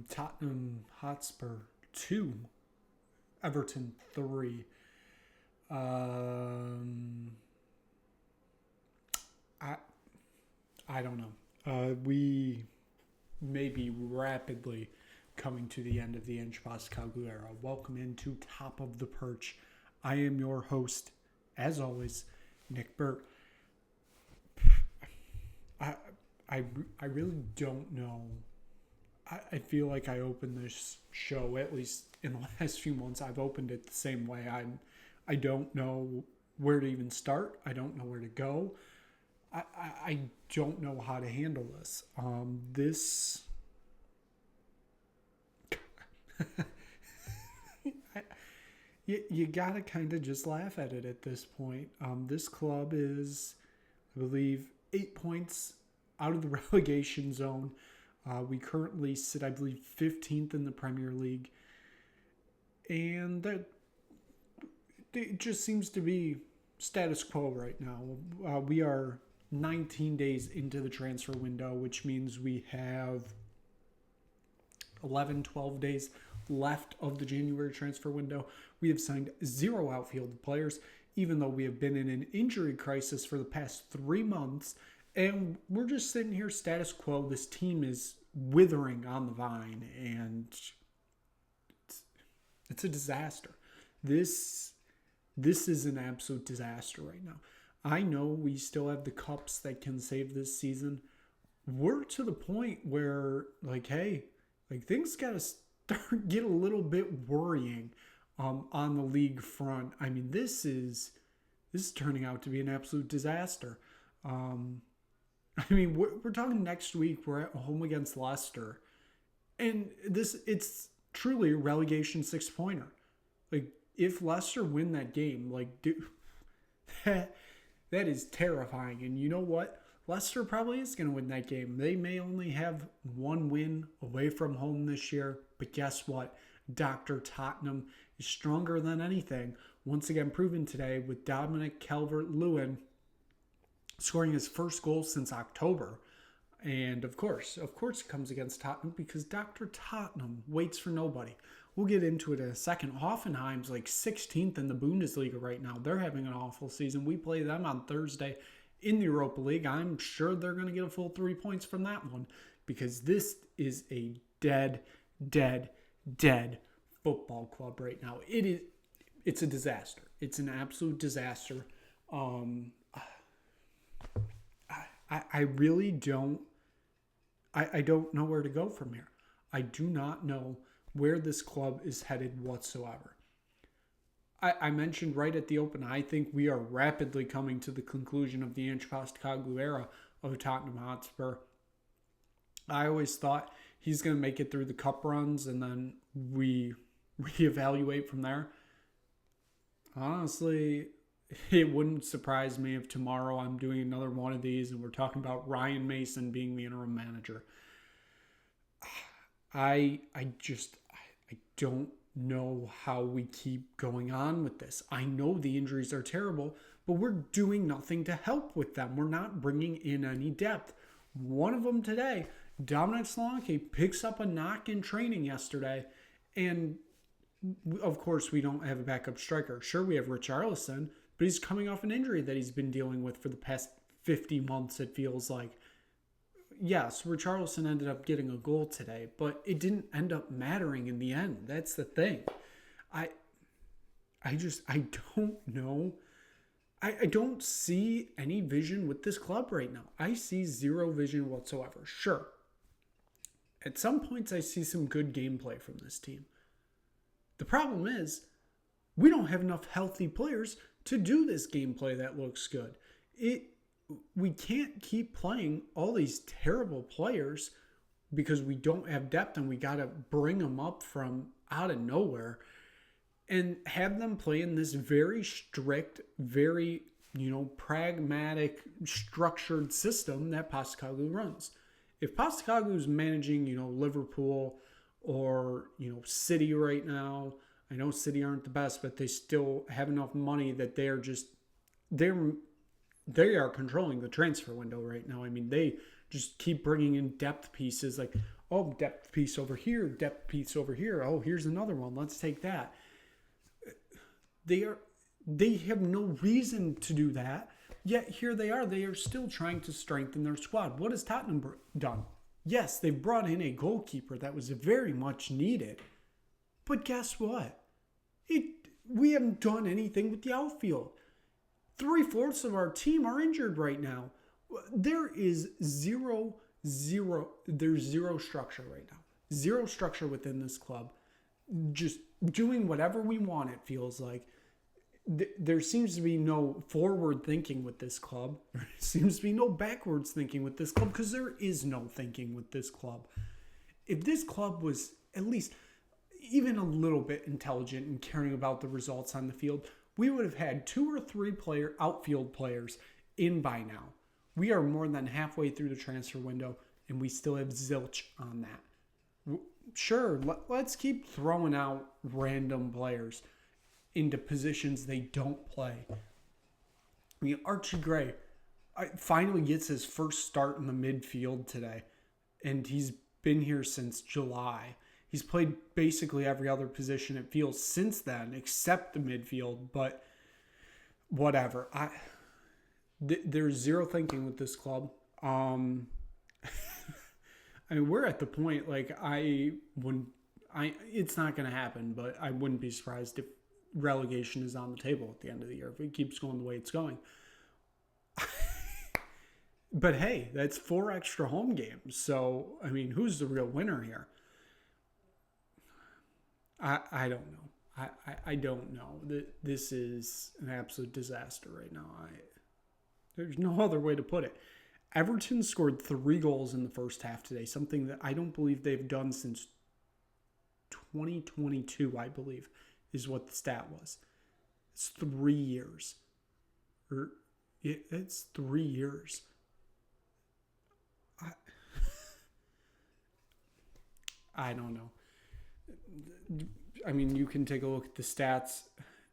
Tottenham Hotspur 2, Everton 3. Um, I I don't know. We may be rapidly coming to the end of the Ange Postecoglou era. Welcome into Top of the Perch. I am your host, as always, Nick Burt. I I really don't know. I feel like I opened this show, at least in the last few months, I've opened it the same way. I don't know where to even start. I don't know where to go. I don't know how to handle this. This you gotta kind of just laugh at it at this point. This club is, I believe, 8 points out of the relegation zone. We currently sit, I believe, 15th in the Premier League. And that it just seems to be status quo right now. We are 19 days into the transfer window, which means we have 11, 12 days left of the January transfer window. We have signed 0 outfield players, even though we have been in an injury crisis for the past 3 months. And we're just sitting here status quo. This team is withering on the vine, and it's a disaster. This is an absolute disaster right now. I know we still have the cups that can save this season. We're to the point where, things got to get a little bit worrying on the league front. I mean, this is turning out to be an absolute disaster. We're talking next week. We're at home against Leicester, and it's truly a relegation 6-pointer. Like, if Leicester win that game, that is terrifying. And you know what? Leicester probably is going to win that game. They may only have 1 win away from home this year, but guess what? Dr. Tottenham is stronger than anything. Once again proven today with Dominic Calvert-Lewin scoring his first goal since October. And of course it comes against Tottenham because Dr. Tottenham waits for nobody. We'll get into it in a second. Hoffenheim's 16th in the Bundesliga right now. They're having an awful season. We play them on Thursday in the Europa League. I'm sure they're going to get a full 3 points from that one because this is a dead football club right now. It's a disaster. It's an absolute disaster. I really don't. I don't know where to go from here. I do not know where this club is headed whatsoever. I mentioned right at the open, I think we are rapidly coming to the conclusion of the Ange Postecoglou era of Tottenham Hotspur. I always thought he's going to make it through the cup runs and then we reevaluate from there. Honestly, it wouldn't surprise me if tomorrow I'm doing another one of these and we're talking about Ryan Mason being the interim manager. I don't know how we keep going on with this. I know the injuries are terrible, but we're doing nothing to help with them. We're not bringing in any depth. One of them today, Dominic Solanke, picks up a knock in training yesterday, and of course we don't have a backup striker. Sure, we have Richarlison, but he's coming off an injury that he's been dealing with for the past 50 months, it feels like. Yes, Richarlison ended up getting a goal today, but it didn't end up mattering in the end. That's the thing. I don't know. I don't see any vision with this club right now. I see 0 vision whatsoever. Sure. At some points, I see some good gameplay from this team. The problem is, we don't have enough healthy players to do this gameplay that looks good. We can't keep playing all these terrible players because we don't have depth and we got to bring them up from out of nowhere and have them play in this very strict, very, pragmatic, structured system that Postecoglou runs. If Postecoglou's managing, Liverpool or, City right now, I know City aren't the best, but they still have enough money that they are controlling the transfer window right now. I mean, they just keep bringing in depth pieces. Like, Oh, depth piece over here, depth piece over here. Oh, here's another one. Let's take that. They have no reason to do that. Yet here they are. They are still trying to strengthen their squad. What has Tottenham done? Yes, they've brought in a goalkeeper that was very much needed. But guess what? We haven't done anything with the outfield. 3/4 of our team are injured right now. There is zero structure right now. Zero structure within this club. Just doing whatever we want, it feels like. There seems to be no forward thinking with this club. There seems to be no backwards thinking with this club because there is no thinking with this club. If this club was at least even a little bit intelligent and caring about the results on the field, we would have had 2 or 3 outfield players in by now. We are more than halfway through the transfer window, and we still have zilch on that. Sure, let's keep throwing out random players into positions they don't play. I mean, Archie Gray finally gets his first start in the midfield today, and he's been here since July. He's played basically every other position, it feels, since then, except the midfield, but whatever. There's zero thinking with this club. I mean, we're at the point, like, it's not going to happen, but I wouldn't be surprised if relegation is on the table at the end of the year if it keeps going the way it's going. But hey, that's 4 extra home games. So, I mean, who's the real winner here? I don't know. I don't know. This is an absolute disaster right now. There's no other way to put it. Everton scored 3 goals in the first half today, something that I don't believe they've done since 2022, I believe, is what the stat was. It's 3 years. It's 3 years. I don't know. I mean, you can take a look at the stats.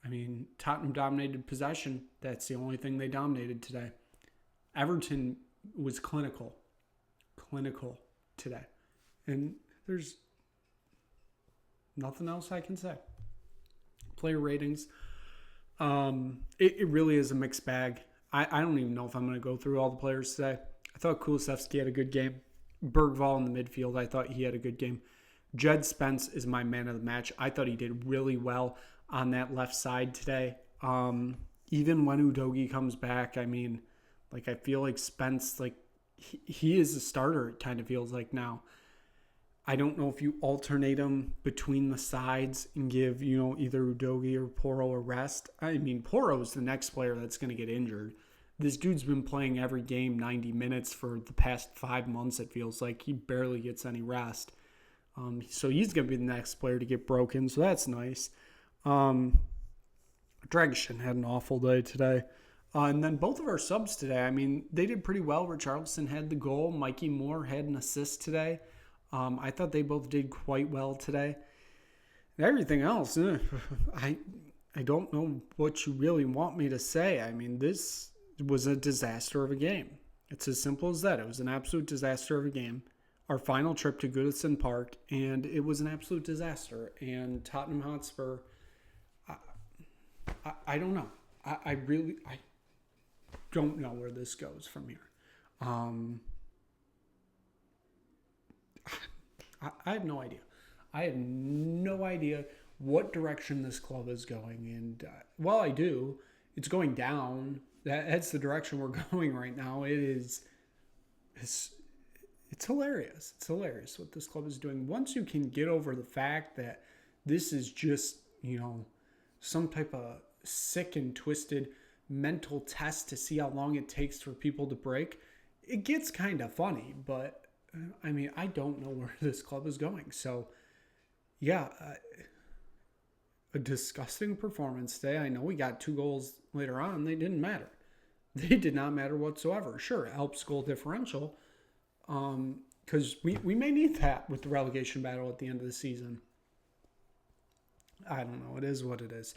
I mean, Tottenham dominated possession. That's the only thing they dominated today. Everton was clinical today. And there's nothing else I can say. Player ratings. It really is a mixed bag. I don't even know if I'm going to go through all the players today. I thought Kulusevski had a good game. Bergvall in the midfield, I thought he had a good game. Jed Spence is my man of the match. I thought he did really well on that left side today. Even when Udogie comes back, I mean, like, I feel like Spence, like, he is a starter, it kind of feels like now. I don't know if you alternate him between the sides and give, either Udogie or Porro a rest. I mean, Porro is the next player that's going to get injured. This dude's been playing every game 90 minutes for the past 5 months, it feels like. He barely gets any rest. So he's going to be the next player to get broken, so that's nice. Dragishin had an awful day today. And then both of our subs today, I mean, they did pretty well. Richarlison had the goal. Mikey Moore had an assist today. I thought they both did quite well today. And everything else, I don't know what you really want me to say. I mean, this was a disaster of a game. It's as simple as that. It was an absolute disaster of a game. Our final trip to Goodison Park, and it was an absolute disaster. And Tottenham Hotspur, I don't know. I don't know where this goes from here. I have no idea. I have no idea what direction this club is going. And while I do, it's going down. That's the direction we're going right now. It's hilarious. It's hilarious what this club is doing. Once you can get over the fact that this is just, some type of sick and twisted mental test to see how long it takes for people to break, it gets kind of funny. But, I mean, I don't know where this club is going. So, yeah, a disgusting performance today. I know we got 2 goals later on. They didn't matter. They did not matter whatsoever. Sure, it helps goal differential. Because we may need that with the relegation battle at the end of the season. I don't know. It is what it is.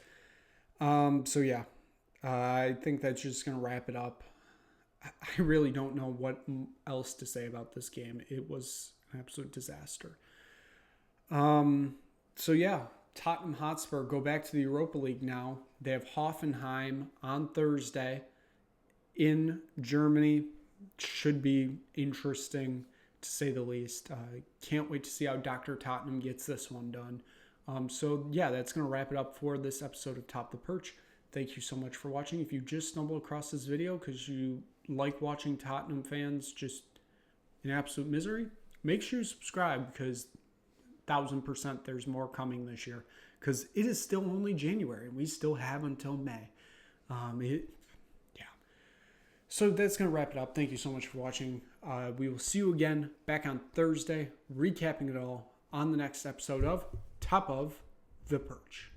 So, yeah. I think that's just going to wrap it up. I really don't know what else to say about this game. It was An absolute disaster. So yeah, Tottenham Hotspur go back to the Europa League now. They have Hoffenheim on Thursday in Germany. Should be interesting to say the least. Can't wait to see how Dr. Tottenham gets this one done. So yeah, that's going to wrap it up for this episode of Top the Perch. Thank you so much for watching. If you just stumbled across this video because you like watching Tottenham fans just in absolute misery, make sure you subscribe because 1000% there's more coming this year because it is still only January and we still have until May. So that's going to wrap it up. Thank you so much for watching. We will see you again back on Thursday, recapping it all on the next episode of Top of the Perch.